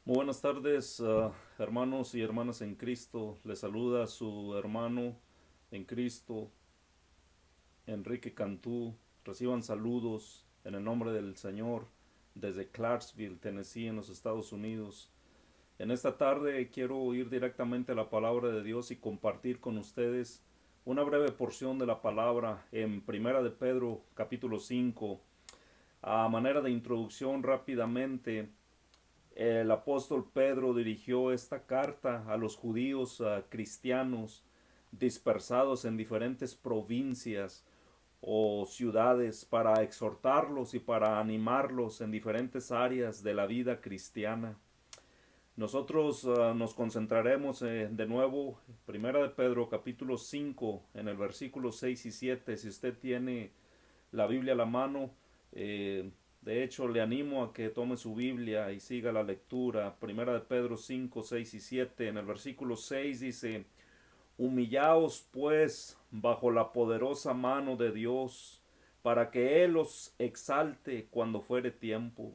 Muy buenas tardes, hermanos y hermanas en Cristo. Les saluda su hermano en Cristo, Enrique Cantú. Reciban saludos en el nombre del Señor desde Clarksville, Tennessee, en los Estados Unidos. En esta tarde quiero ir directamente a la palabra de Dios y compartir con ustedes una breve porción de la palabra en Primera de Pedro, capítulo 5. A manera de introducción rápidamente, el apóstol Pedro dirigió esta carta a los judíos cristianos dispersados en diferentes provincias o ciudades para exhortarlos y para animarlos en diferentes áreas de la vida cristiana. Nosotros nos concentraremos de nuevo, Primera de Pedro capítulo 5, en el versículo 6 y 7. Si usted tiene la Biblia a la mano, eh, de hecho le animo a que tome su Biblia y siga la lectura. Primera de Pedro 5, 6 y 7. En el versículo 6 dice: Humillaos pues bajo la poderosa mano de Dios, para que Él os exalte cuando fuere tiempo,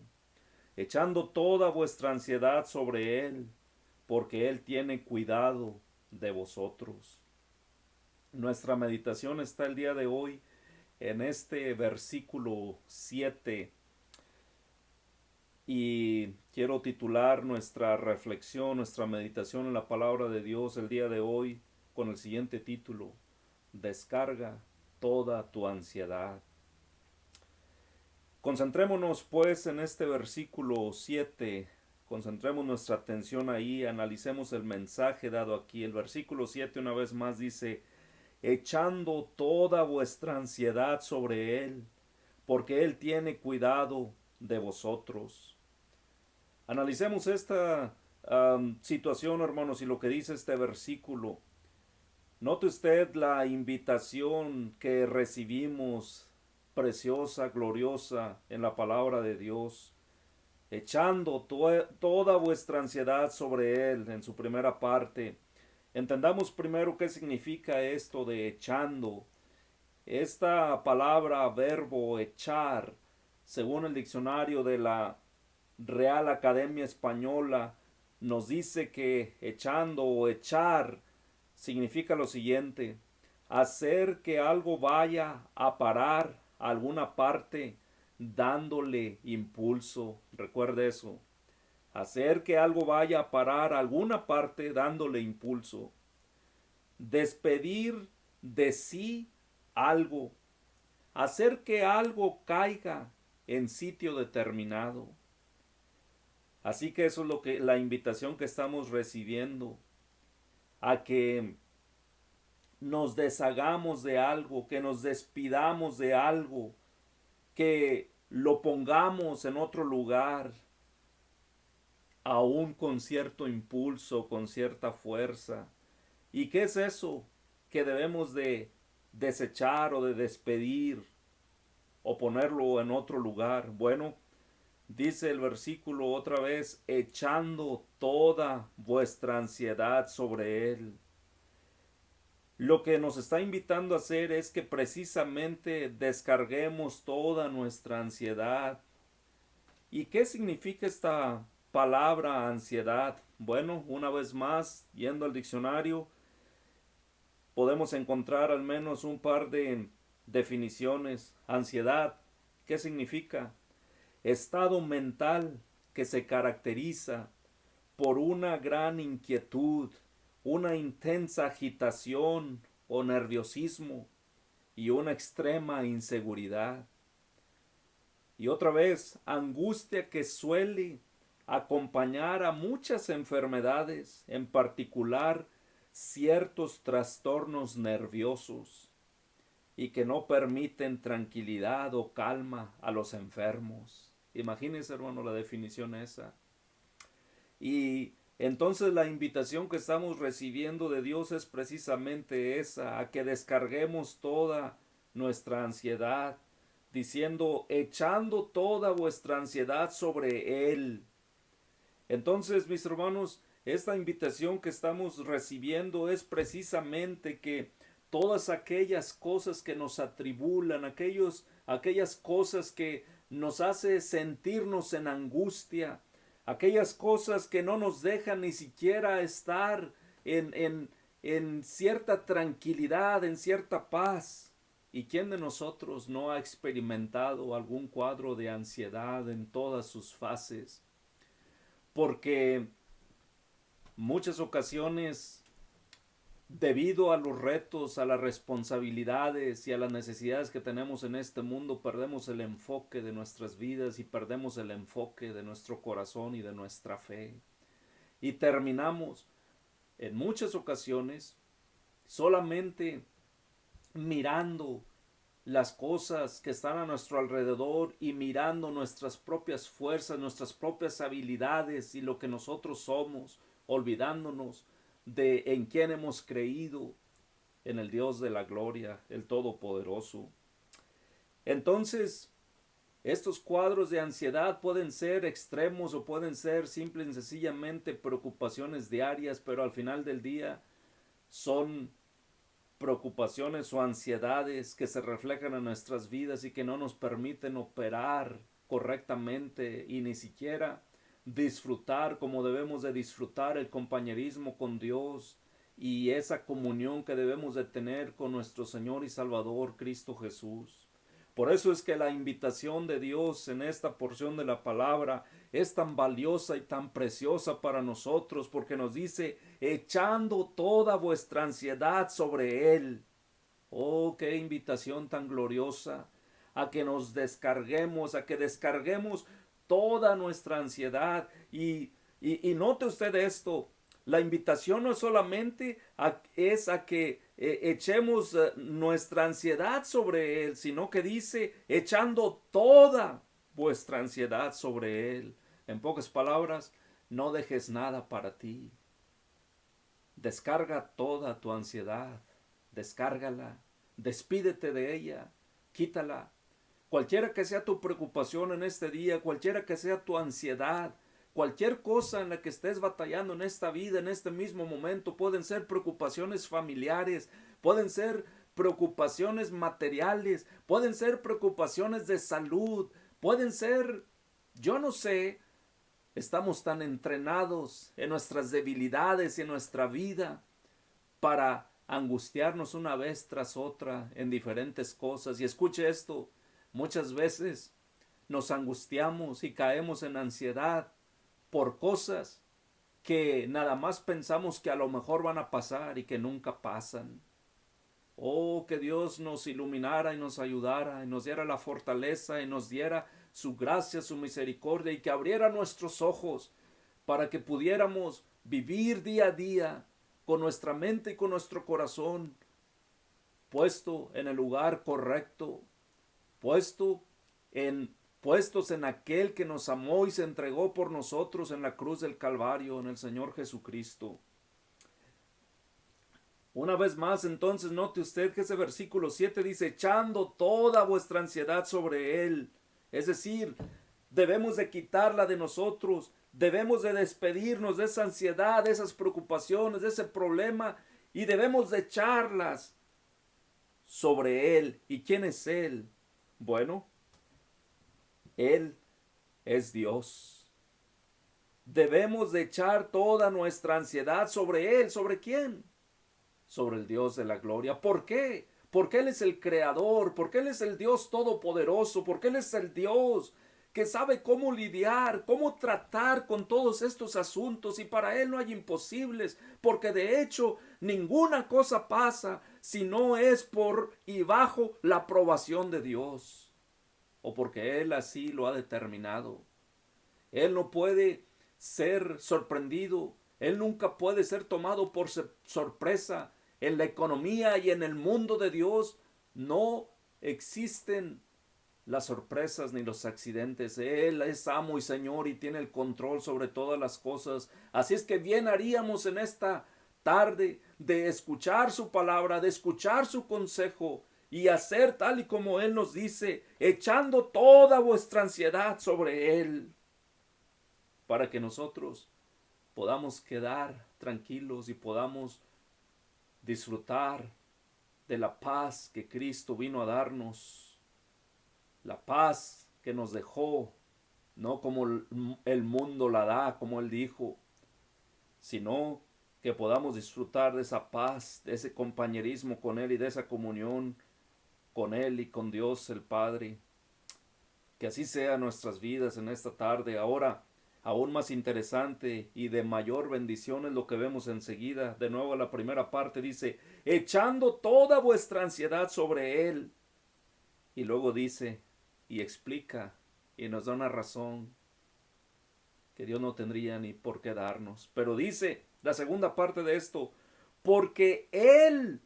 echando toda vuestra ansiedad sobre Él, porque Él tiene cuidado de vosotros. Nuestra meditación está el día de hoy en este versículo 7 y quiero titular nuestra reflexión, nuestra meditación en la palabra de Dios el día de hoy con el siguiente título: Descarga toda tu ansiedad. Concentrémonos pues en este versículo 7. Concentremos nuestra atención ahí, analicemos el mensaje dado aquí. El versículo 7 una vez más dice: echando toda vuestra ansiedad sobre Él, porque Él tiene cuidado de vosotros. Analicemos esta situación, hermanos, y lo que dice este versículo. Note usted la invitación que recibimos, preciosa, gloriosa, en la palabra de Dios, echando toda vuestra ansiedad sobre Él en su primera parte. Entendamos primero qué significa esto de echando. Esta palabra, verbo echar, según el diccionario de la Real Academia Española, nos dice que echando o echar significa lo siguiente: hacer que algo vaya a parar a alguna parte dándole impulso. Recuerde eso. Hacer que algo vaya a parar a alguna parte dándole impulso. Despedir de sí algo. Hacer que algo caiga en sitio determinado. Así que eso es lo que la invitación que estamos recibiendo, a que nos deshagamos de algo, que nos despidamos de algo, que lo pongamos en otro lugar, aún con cierto impulso, con cierta fuerza. ¿Y qué es eso que debemos de desechar o de despedir o ponerlo en otro lugar? Bueno, dice el versículo otra vez: echando toda vuestra ansiedad sobre Él. Lo que nos está invitando a hacer es que precisamente descarguemos toda nuestra ansiedad. ¿Y qué significa esta palabra ansiedad? Bueno, una vez más, yendo al diccionario, podemos encontrar al menos un par de definiciones. Ansiedad, ¿qué significa? Estado mental que se caracteriza por una gran inquietud, una intensa agitación o nerviosismo y una extrema inseguridad. Y otra vez, angustia que suele acompañar a muchas enfermedades, en particular ciertos trastornos nerviosos, y que no permiten tranquilidad o calma a los enfermos. Imagínense, hermano, la definición esa. Y entonces la invitación que estamos recibiendo de Dios es precisamente esa: a que descarguemos toda nuestra ansiedad, diciendo, echando toda vuestra ansiedad sobre Él. Entonces, mis hermanos, esta invitación que estamos recibiendo es precisamente que todas aquellas cosas que nos atribulan, aquellas cosas que nos hace sentirnos en angustia, aquellas cosas que no nos dejan ni siquiera estar en cierta tranquilidad, en cierta paz. ¿Y quién de nosotros no ha experimentado algún cuadro de ansiedad en todas sus fases? Porque muchas ocasiones, debido a los retos, a las responsabilidades y a las necesidades que tenemos en este mundo, perdemos el enfoque de nuestras vidas y perdemos el enfoque de nuestro corazón y de nuestra fe. Y terminamos en muchas ocasiones solamente mirando las cosas que están a nuestro alrededor y mirando nuestras propias fuerzas, nuestras propias habilidades y lo que nosotros somos, olvidándonos de en quién hemos creído, en el Dios de la gloria, el Todopoderoso. Entonces, estos cuadros de ansiedad pueden ser extremos o pueden ser simple y sencillamente preocupaciones diarias, pero al final del día son preocupaciones o ansiedades que se reflejan en nuestras vidas y que no nos permiten operar correctamente y ni siquiera disfrutar como debemos de disfrutar el compañerismo con Dios y esa comunión que debemos de tener con nuestro Señor y Salvador Cristo Jesús. Por eso es que la invitación de Dios en esta porción de la palabra es tan valiosa y tan preciosa para nosotros, porque nos dice, echando toda vuestra ansiedad sobre Él. Oh, qué invitación tan gloriosa a que nos descarguemos, a que descarguemos toda nuestra ansiedad. Y note usted esto, la invitación no solamente es a que echemos nuestra ansiedad sobre Él, sino que dice, echando toda vuestra ansiedad sobre Él. En pocas palabras, no dejes nada para ti. Descarga toda tu ansiedad, descárgala, despídete de ella, quítala. Cualquiera que sea tu preocupación en este día, cualquiera que sea tu ansiedad, cualquier cosa en la que estés batallando en esta vida, en este mismo momento, pueden ser preocupaciones familiares, pueden ser preocupaciones materiales, pueden ser preocupaciones de salud, pueden ser, yo no sé, estamos tan entrenados en nuestras debilidades y en nuestra vida para angustiarnos una vez tras otra en diferentes cosas. Y escuche esto, muchas veces nos angustiamos y caemos en ansiedad por cosas que nada más pensamos que a lo mejor van a pasar y que nunca pasan. Oh, que Dios nos iluminara y nos ayudara y nos diera la fortaleza y nos diera su gracia, su misericordia y que abriera nuestros ojos para que pudiéramos vivir día a día con nuestra mente y con nuestro corazón puesto en el lugar correcto, puesto puestos en aquel que nos amó y se entregó por nosotros en la cruz del Calvario, en el Señor Jesucristo. Una vez más, entonces, note usted que ese versículo 7 dice, echando toda vuestra ansiedad sobre Él. Es decir, debemos de quitarla de nosotros, debemos de despedirnos de esa ansiedad, de esas preocupaciones, de ese problema, y debemos de echarlas sobre Él. ¿Y quién es Él? Bueno, Él es Dios. Debemos de echar toda nuestra ansiedad sobre Él. ¿Sobre quién? Sobre el Dios de la gloria. ¿Por qué? Porque Él es el creador, porque Él es el Dios todopoderoso, porque Él es el Dios que sabe cómo lidiar, cómo tratar con todos estos asuntos y para Él no hay imposibles, porque de hecho ninguna cosa pasa si no es por y bajo la aprobación de Dios o porque Él así lo ha determinado. Él no puede ser sorprendido, Él nunca puede ser tomado por sorpresa. En la economía y en el mundo de Dios no existen las sorpresas ni los accidentes. Él es amo y Señor y tiene el control sobre todas las cosas. Así es que bien haríamos en esta tarde de escuchar su palabra, de escuchar su consejo y hacer tal y como Él nos dice, echando toda vuestra ansiedad sobre Él, para que nosotros podamos quedar tranquilos y podamos disfrutar de la paz que Cristo vino a darnos, la paz que nos dejó no como el mundo la da, como Él dijo, sino que podamos disfrutar de esa paz, de ese compañerismo con Él y de esa comunión con Él y con Dios el Padre. Que así sea nuestras vidas en esta tarde. Ahora, aún más interesante y de mayor bendición es lo que vemos enseguida. De nuevo la primera parte dice, echando toda vuestra ansiedad sobre Él. Y luego dice, y explica, y nos da una razón que Dios no tendría ni por qué darnos. Pero dice la segunda parte de esto, porque Él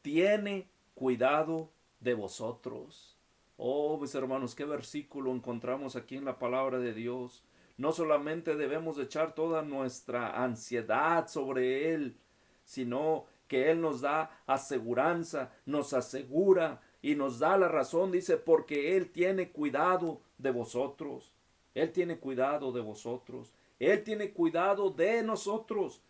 tiene cuidado de vosotros. Oh, mis hermanos, qué versículo encontramos aquí en la palabra de Dios. No solamente debemos echar toda nuestra ansiedad sobre Él, sino que Él nos da aseguranza, nos asegura y nos da la razón, dice, porque Él tiene cuidado de vosotros. Él tiene cuidado de vosotros. Él tiene cuidado de nosotros.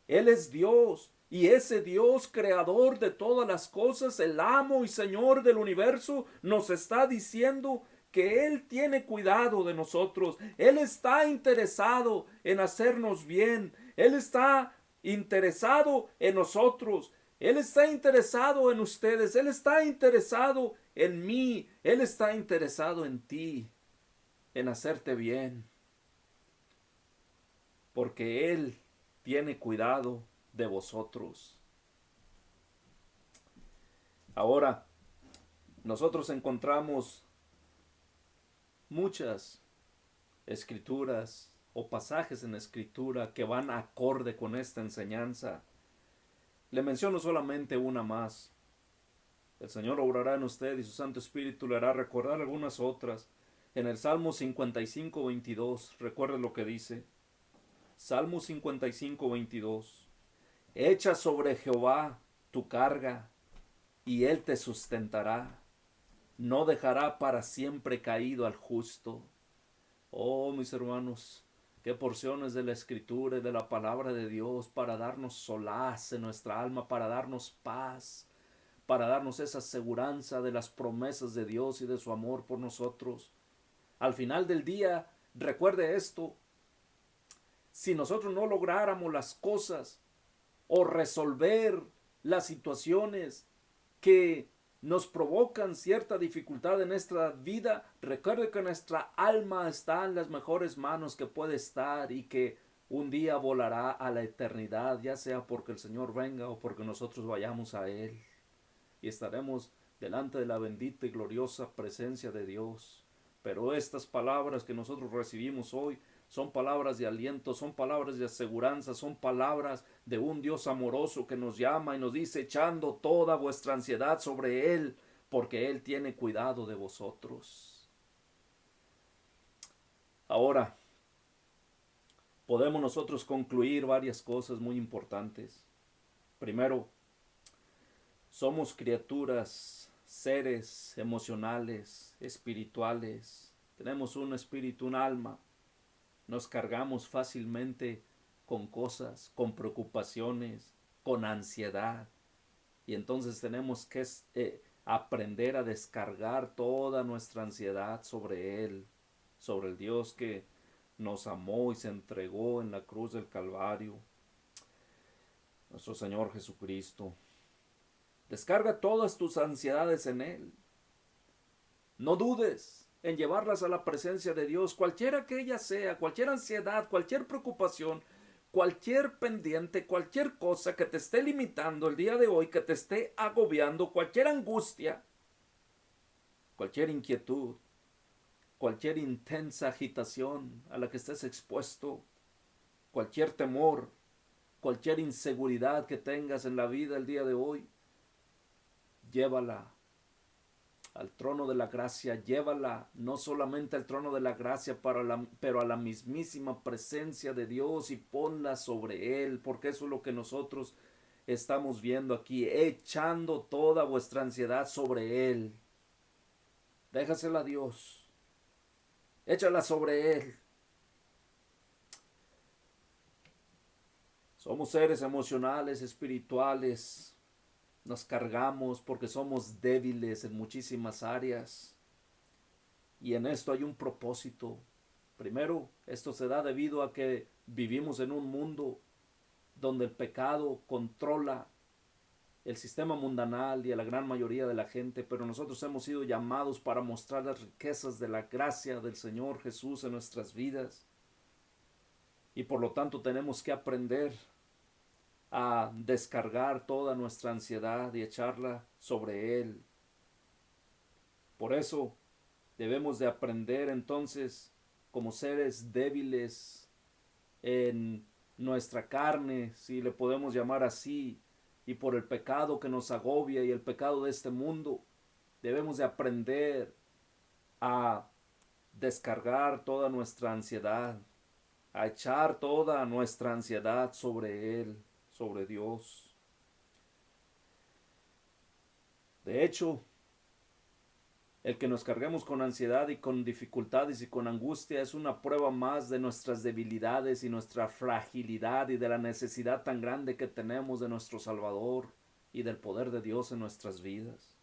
Él es Dios. Y ese Dios creador de todas las cosas, el amo y Señor del universo, nos está diciendo que Él tiene cuidado de nosotros. Él está interesado en hacernos bien. Él está interesado en nosotros. Él está interesado en ustedes. Él está interesado en mí. Él está interesado en ti, en hacerte bien, porque Él tiene cuidado de vosotros. Ahora, nosotros encontramos muchas escrituras o pasajes en la escritura que van acorde con esta enseñanza. Le menciono solamente una más. El Señor obrará en usted y su Santo Espíritu le hará recordar algunas otras. En el Salmo 55, 22, recuerde lo que dice. Salmo 55, 22. Echa sobre Jehová tu carga, y él te sustentará. No dejará para siempre caído al justo. Oh, mis hermanos, qué porciones de la Escritura y de la palabra de Dios para darnos solaz en nuestra alma, para darnos paz, para darnos esa seguridad de las promesas de Dios y de su amor por nosotros. Al final del día, recuerde esto, si nosotros no lográramos las cosas o resolver las situaciones que nos provocan cierta dificultad en nuestra vida, recuerde que nuestra alma está en las mejores manos que puede estar y que un día volará a la eternidad, ya sea porque el Señor venga o porque nosotros vayamos a Él. Y estaremos delante de la bendita y gloriosa presencia de Dios. Pero estas palabras que nosotros recibimos hoy son palabras de aliento, son palabras de aseguranza, son palabras de un Dios amoroso que nos llama y nos dice, echando toda vuestra ansiedad sobre Él, porque Él tiene cuidado de vosotros. Ahora, podemos nosotros concluir varias cosas muy importantes. Primero, somos criaturas, seres emocionales, espirituales. Tenemos un espíritu, un alma. Nos cargamos fácilmente con cosas, con preocupaciones, con ansiedad. Y entonces tenemos que aprender a descargar toda nuestra ansiedad sobre Él, sobre el Dios que nos amó y se entregó en la cruz del Calvario, nuestro Señor Jesucristo. Descarga todas tus ansiedades en Él. No dudes en llevarlas a la presencia de Dios, cualquiera que ella sea, cualquier ansiedad, cualquier preocupación, cualquier pendiente, cualquier cosa que te esté limitando el día de hoy, que te esté agobiando, cualquier angustia, cualquier inquietud, cualquier intensa agitación a la que estés expuesto, cualquier temor, cualquier inseguridad que tengas en la vida el día de hoy, llévala al trono de la gracia, llévala no solamente al trono de la gracia, pero a la mismísima presencia de Dios y ponla sobre Él, porque eso es lo que nosotros estamos viendo aquí, echando toda vuestra ansiedad sobre Él. Déjasela a Dios, échala sobre Él. Somos seres emocionales, espirituales, nos cargamos porque somos débiles en muchísimas áreas. Y en esto hay un propósito. Primero, esto se da debido a que vivimos en un mundo donde el pecado controla el sistema mundanal y a la gran mayoría de la gente, pero nosotros hemos sido llamados para mostrar las riquezas de la gracia del Señor Jesús en nuestras vidas. Y por lo tanto tenemos que aprender a descargar toda nuestra ansiedad y echarla sobre Él. Por eso debemos de aprender entonces, como seres débiles en nuestra carne, si le podemos llamar así, y por el pecado que nos agobia y el pecado de este mundo, debemos de aprender a descargar toda nuestra ansiedad, a echar toda nuestra ansiedad sobre Él, sobre Dios. De hecho, el que nos carguemos con ansiedad y con dificultades y con angustia es una prueba más de nuestras debilidades y nuestra fragilidad y de la necesidad tan grande que tenemos de nuestro Salvador y del poder de Dios en nuestras vidas.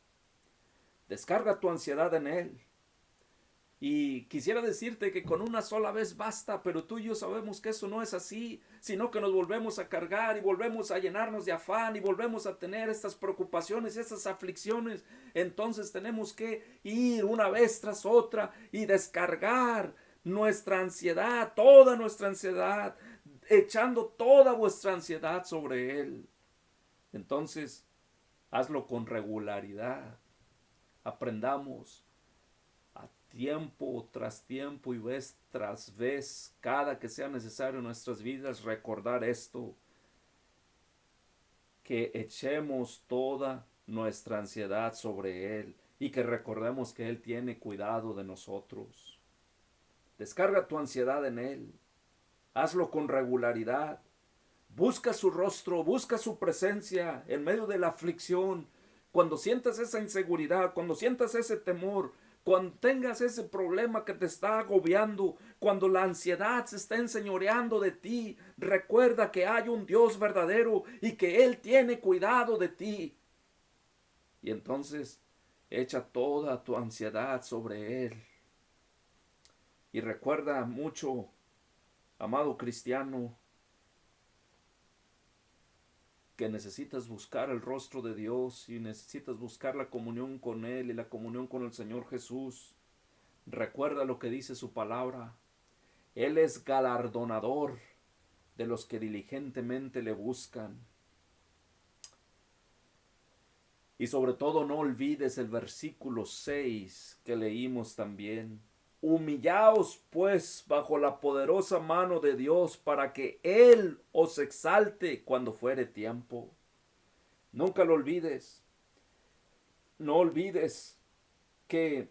Descarga tu ansiedad en Él. Y quisiera decirte que con una sola vez basta, pero tú y yo sabemos que eso no es así, sino que nos volvemos a cargar y volvemos a llenarnos de afán y volvemos a tener estas preocupaciones, estas aflicciones. Entonces tenemos que ir una vez tras otra y descargar nuestra ansiedad, toda nuestra ansiedad, echando toda vuestra ansiedad sobre Él. Entonces, hazlo con regularidad. Aprendamos tiempo tras tiempo y vez tras vez, cada que sea necesario en nuestras vidas, recordar esto, que echemos toda nuestra ansiedad sobre Él y que recordemos que Él tiene cuidado de nosotros. Descarga tu ansiedad en Él, hazlo con regularidad, busca su rostro, busca su presencia en medio de la aflicción. Cuando sientas esa inseguridad, cuando sientas ese temor, cuando tengas ese problema que te está agobiando, cuando la ansiedad se está enseñoreando de ti, recuerda que hay un Dios verdadero y que Él tiene cuidado de ti. Y entonces echa toda tu ansiedad sobre Él. Y recuerda mucho, amado cristiano, que necesitas buscar el rostro de Dios y necesitas buscar la comunión con Él y la comunión con el Señor Jesús. Recuerda lo que dice su palabra. Él es galardonador de los que diligentemente le buscan. Y sobre todo no olvides el versículo 6 que leímos también. Humillaos pues bajo la poderosa mano de Dios para que Él os exalte cuando fuere tiempo. Nunca lo olvides. No olvides que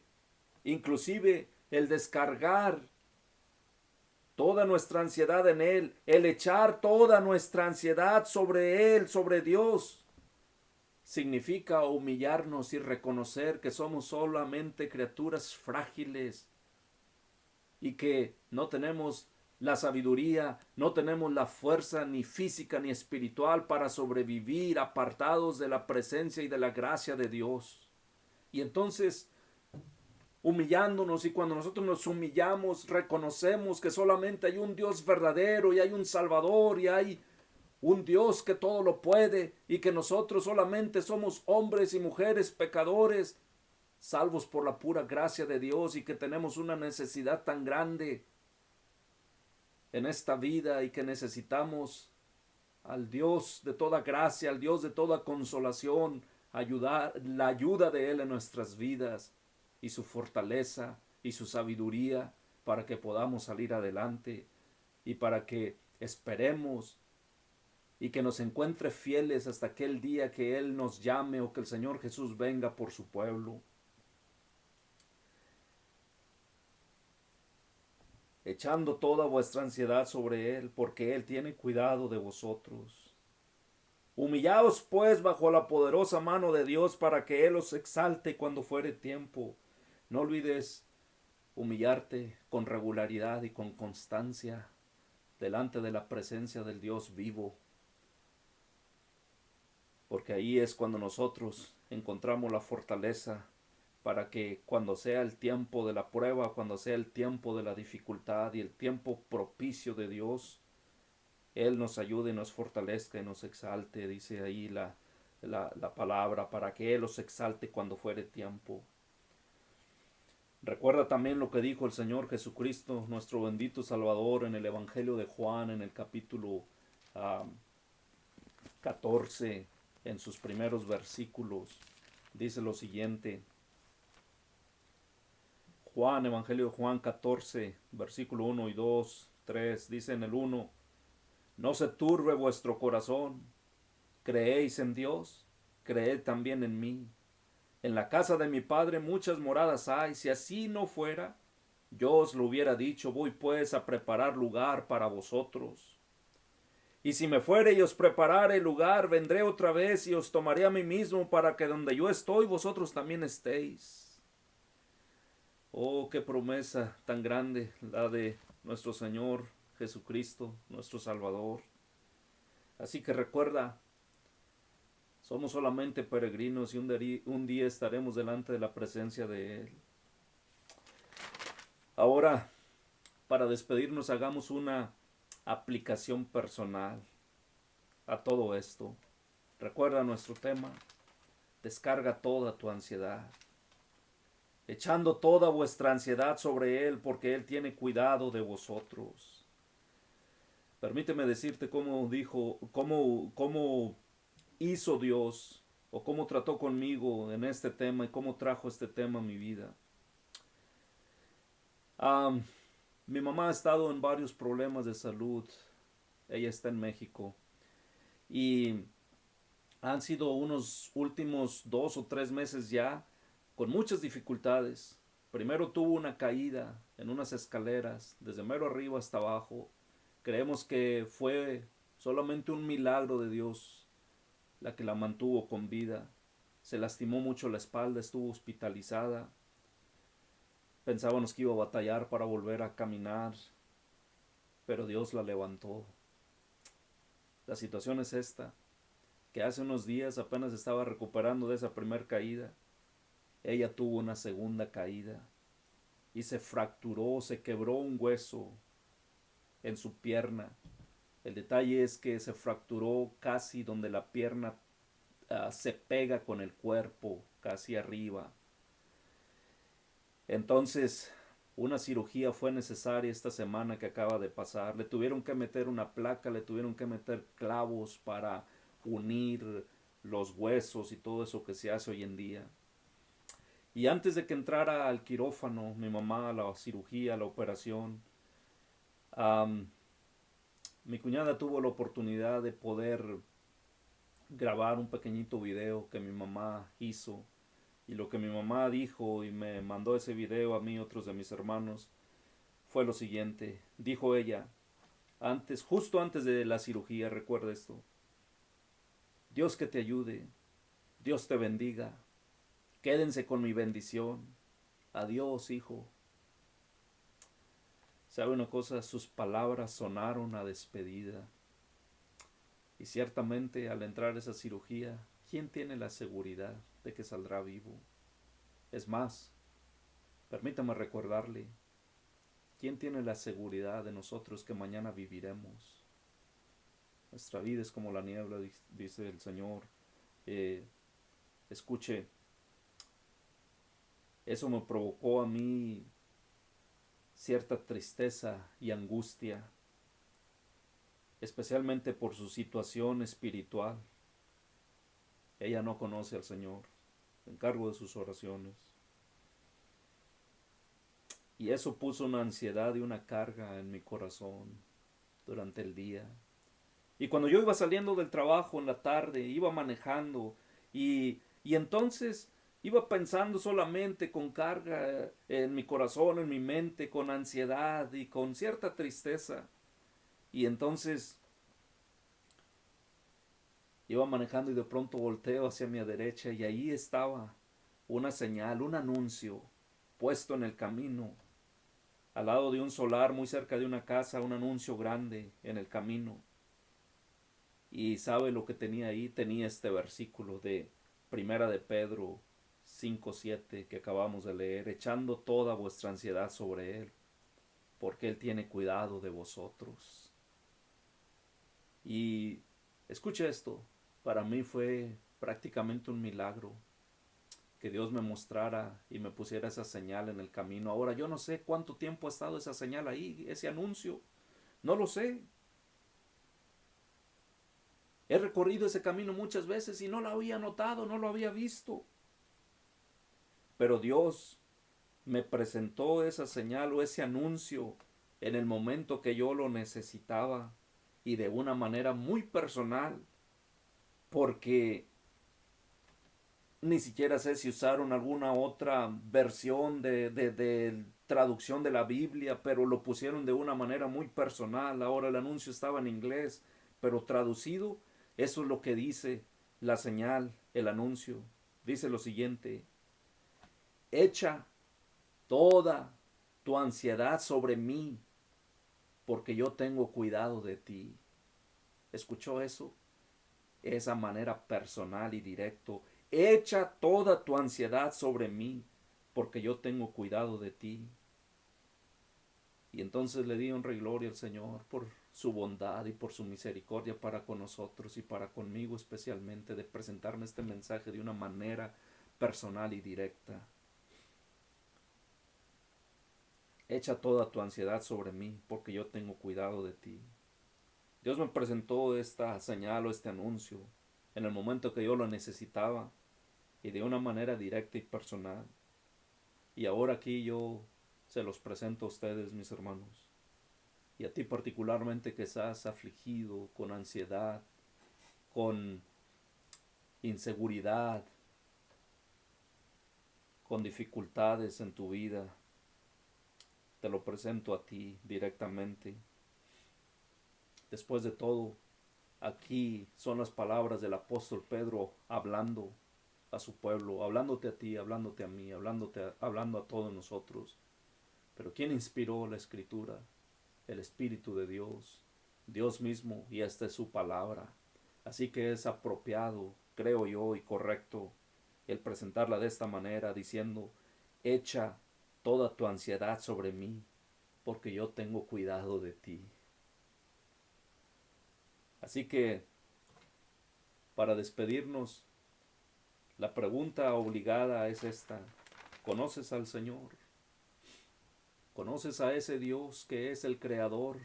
inclusive el descargar toda nuestra ansiedad en Él, el echar toda nuestra ansiedad sobre Él, sobre Dios, significa humillarnos y reconocer que somos solamente criaturas frágiles y que no tenemos la sabiduría, no tenemos la fuerza ni física ni espiritual para sobrevivir apartados de la presencia y de la gracia de Dios. Y entonces, humillándonos, y cuando nosotros nos humillamos, reconocemos que solamente hay un Dios verdadero y hay un Salvador y hay un Dios que todo lo puede y que nosotros solamente somos hombres y mujeres pecadores, salvos por la pura gracia de Dios y que tenemos una necesidad tan grande en esta vida y que necesitamos al Dios de toda gracia, al Dios de toda consolación, la ayuda de Él en nuestras vidas y su fortaleza y su sabiduría para que podamos salir adelante y para que esperemos y que nos encuentre fieles hasta aquel día que Él nos llame o que el Señor Jesús venga por su pueblo. Echando toda vuestra ansiedad sobre Él, porque Él tiene cuidado de vosotros. Humillaos pues bajo la poderosa mano de Dios para que Él os exalte cuando fuere tiempo. No olvides humillarte con regularidad y con constancia delante de la presencia del Dios vivo, porque ahí es cuando nosotros encontramos la fortaleza para que cuando sea el tiempo de la prueba, cuando sea el tiempo de la dificultad y el tiempo propicio de Dios, Él nos ayude, nos fortalezca y nos exalte, dice ahí la palabra, para que Él los exalte cuando fuere tiempo. Recuerda también lo que dijo el Señor Jesucristo, nuestro bendito Salvador, en el Evangelio de Juan, en el capítulo 14, en sus primeros versículos. Dice lo siguiente. Juan, Evangelio de Juan 14, versículo 1 y 2, 3, dice en el 1, no se turbe vuestro corazón, creéis en Dios, creed también en mí. En la casa de mi Padre muchas moradas hay, si así no fuera, yo os lo hubiera dicho, voy pues a preparar lugar para vosotros. Y si me fuere y os preparare lugar, vendré otra vez y os tomaré a mí mismo para que donde yo estoy, vosotros también estéis. Oh, qué promesa tan grande la de nuestro Señor Jesucristo, nuestro Salvador. Así que recuerda, somos solamente peregrinos y un día estaremos delante de la presencia de Él. Ahora, para despedirnos, hagamos una aplicación personal a todo esto. Recuerda nuestro tema, descarga toda tu ansiedad, echando toda vuestra ansiedad sobre Él, porque Él tiene cuidado de vosotros. Permíteme decirte cómo hizo Dios, o cómo trató conmigo en este tema, y cómo trajo este tema a mi vida. Mi mamá ha estado en varios problemas de salud. Ella está en México. Y han sido unos últimos 2 o 3 meses ya con muchas dificultades. Primero tuvo una caída en unas escaleras, desde mero arriba hasta abajo. Creemos que fue solamente un milagro de Dios la que la mantuvo con vida. Se lastimó mucho la espalda, estuvo hospitalizada. Pensábamos que iba a batallar para volver a caminar, pero Dios la levantó. La situación es esta, que hace unos días apenas estaba recuperando de esa primera caída. Ella tuvo una segunda caída y se fracturó, se quebró un hueso en su pierna. El detalle es que se fracturó casi donde la pierna se pega con el cuerpo, casi arriba. Entonces, una cirugía fue necesaria esta semana que acaba de pasar. Le tuvieron que meter una placa, le tuvieron que meter clavos para unir los huesos y todo eso que se hace hoy en día. Y antes de que entrara al quirófano, mi mamá, a la cirugía, a la operación, mi cuñada tuvo la oportunidad de poder grabar un pequeñito video que mi mamá hizo. Y lo que mi mamá dijo y me mandó ese video a mí y otros de mis hermanos fue lo siguiente. Dijo ella, justo antes de la cirugía, recuerda esto. Dios que te ayude, Dios te bendiga, quédense con mi bendición. Adiós, hijo. ¿Sabe una cosa? Sus palabras sonaron a despedida. Y ciertamente al entrar a esa cirugía, ¿quién tiene la seguridad de que saldrá vivo? Es más, permítame recordarle, ¿quién tiene la seguridad de nosotros que mañana viviremos? Nuestra vida es como la niebla, dice el Señor. Escuche, eso me provocó a mí cierta tristeza y angustia, especialmente por su situación espiritual. Ella no conoce al Señor, me encargo de sus oraciones. Y eso puso una ansiedad y una carga en mi corazón durante el día. Y cuando yo iba saliendo del trabajo en la tarde, iba manejando y entonces iba pensando solamente con carga en mi corazón, en mi mente, con ansiedad y con cierta tristeza. Y entonces iba manejando y de pronto volteo hacia mi derecha y ahí estaba una señal, un anuncio puesto en el camino, al lado de un solar muy cerca de una casa, un anuncio grande en el camino. Y sabe lo que tenía ahí, tenía este versículo de Primera de Pedro 5:7 que acabamos de leer, echando toda vuestra ansiedad sobre Él, porque Él tiene cuidado de vosotros. Y escuche esto, para mí fue prácticamente un milagro que Dios me mostrara y me pusiera esa señal en el camino. Ahora yo no sé cuánto tiempo ha estado esa señal ahí, ese anuncio, no lo sé. He recorrido ese camino muchas veces y no lo había notado, no lo había visto. Pero Dios me presentó esa señal o ese anuncio en el momento que yo lo necesitaba y de una manera muy personal, porque ni siquiera sé si usaron alguna otra versión de traducción de la Biblia, pero lo pusieron de una manera muy personal. Ahora el anuncio estaba en inglés, pero traducido, eso es lo que dice la señal, el anuncio. Dice lo siguiente: echa toda tu ansiedad sobre mí, porque yo tengo cuidado de ti. ¿Escuchó eso? Esa manera personal y directo. Echa toda tu ansiedad sobre mí, porque yo tengo cuidado de ti. Y entonces le di honra y gloria al Señor por su bondad y por su misericordia para con nosotros y para conmigo especialmente, de presentarme este mensaje de una manera personal y directa. Echa toda tu ansiedad sobre mí, porque yo tengo cuidado de ti. Dios me presentó esta señal o este anuncio en el momento que yo lo necesitaba y de una manera directa y personal. Y ahora aquí yo se los presento a ustedes, mis hermanos, y a ti particularmente que estás afligido, con ansiedad, con inseguridad, con dificultades en tu vida. Te lo presento a ti directamente. Después de todo, aquí son las palabras del apóstol Pedro hablando a su pueblo, hablándote a ti, hablándote a mí, hablando a todos nosotros. Pero ¿quién inspiró la escritura? El Espíritu de Dios, Dios mismo, y esta es su palabra. Así que es apropiado, creo yo, y correcto el presentarla de esta manera, diciendo: echa toda tu ansiedad sobre mí, porque yo tengo cuidado de ti. Así que, para despedirnos, la pregunta obligada es esta: ¿conoces al Señor? ¿Conoces a ese Dios que es el creador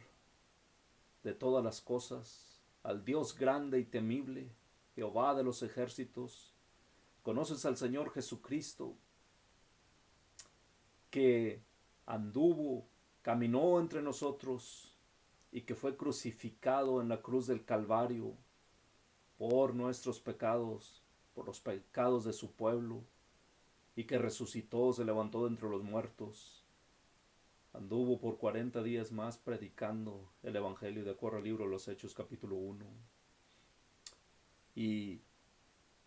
de todas las cosas, al Dios grande y temible, Jehová de los ejércitos? ¿Conoces al Señor Jesucristo, que anduvo, caminó entre nosotros y que fue crucificado en la cruz del Calvario por nuestros pecados, por los pecados de su pueblo, y que resucitó, se levantó de entre los muertos? Anduvo por 40 días más predicando el Evangelio de acuerdo al libro de los Hechos capítulo 1. Y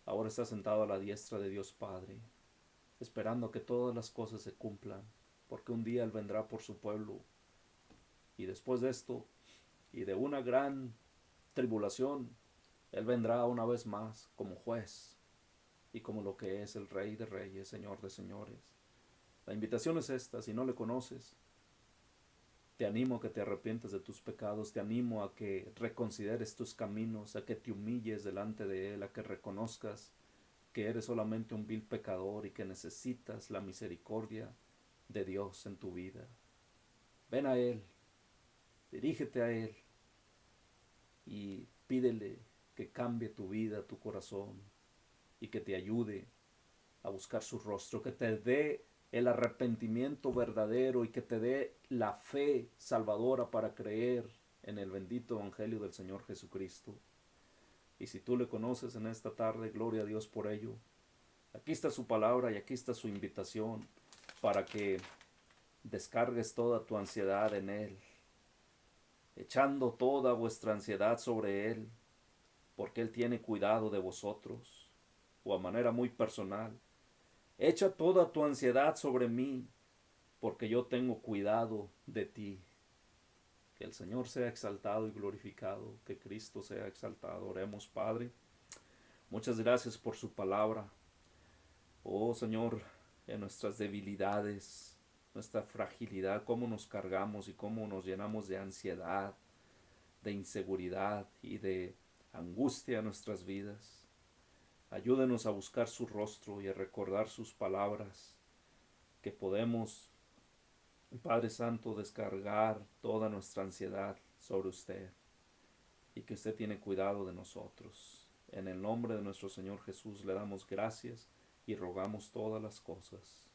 ahora está sentado a la diestra de Dios Padre, esperando que todas las cosas se cumplan, porque un día Él vendrá por su pueblo. Y después de esto, y de una gran tribulación, Él vendrá una vez más como juez y como lo que es el Rey de Reyes, Señor de Señores. La invitación es esta: si no le conoces, te animo a que te arrepientes de tus pecados, te animo a que reconsideres tus caminos, a que te humilles delante de Él, a que reconozcas que eres solamente un vil pecador y que necesitas la misericordia de Dios en tu vida. Ven a Él, dirígete a Él y pídele que cambie tu vida, tu corazón, y que te ayude a buscar su rostro, que te dé el arrepentimiento verdadero y que te dé la fe salvadora para creer en el bendito Evangelio del Señor Jesucristo. Y si tú le conoces en esta tarde, gloria a Dios por ello. Aquí está su palabra y aquí está su invitación para que descargues toda tu ansiedad en Él, echando toda vuestra ansiedad sobre Él, porque Él tiene cuidado de vosotros. O a manera muy personal: echa toda tu ansiedad sobre mí, porque yo tengo cuidado de ti. Que el Señor sea exaltado y glorificado, que Cristo sea exaltado. Oremos. Padre, muchas gracias por su palabra. Oh Señor, en nuestras debilidades, nuestra fragilidad, cómo nos cargamos y cómo nos llenamos de ansiedad, de inseguridad y de angustia en nuestras vidas. Ayúdenos a buscar su rostro y a recordar sus palabras, que podemos, Padre Santo, descargar toda nuestra ansiedad sobre usted y que usted tiene cuidado de nosotros. En el nombre de nuestro Señor Jesús le damos gracias y rogamos todas las cosas.